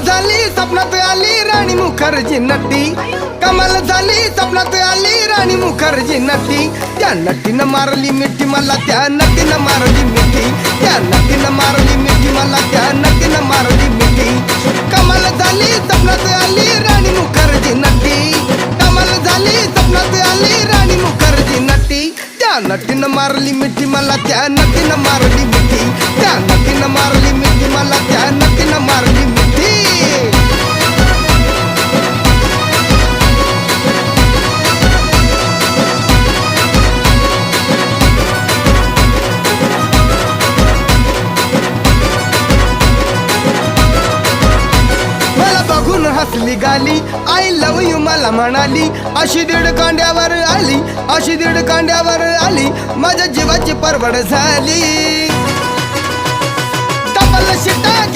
झाली स्वप्नात आली राणी मुखर्जी नटी, कमाल झाली स्वप्नात आली राणी मुखर्जी नटी. त्या नटीनं मारली मिठी मला, त्या नटीनं मारली मिठी, त्या नटीनं मारली मिठी मला, त्या नटीनं मारली मिठी. कमाल झाली स्वप्नात आली राणी मुखर्जी नटी, कमाल झाली स्वप्नात आली राणी मुखर्जी नटी. त्या नटीनं मारली मिठी मला, त्या नटीनं मारली मिठी, त्या नटीनं मारली मिठी मला, त्या नटीनं मारली मिठी. मला बघून हसली गाली, आय लव यू मला म्हणाली. अशी दीड कांड्यावर आली, अशी दीड कांड्यावर आली, माझ्या जीवाची परवड झाली. डबल शिटा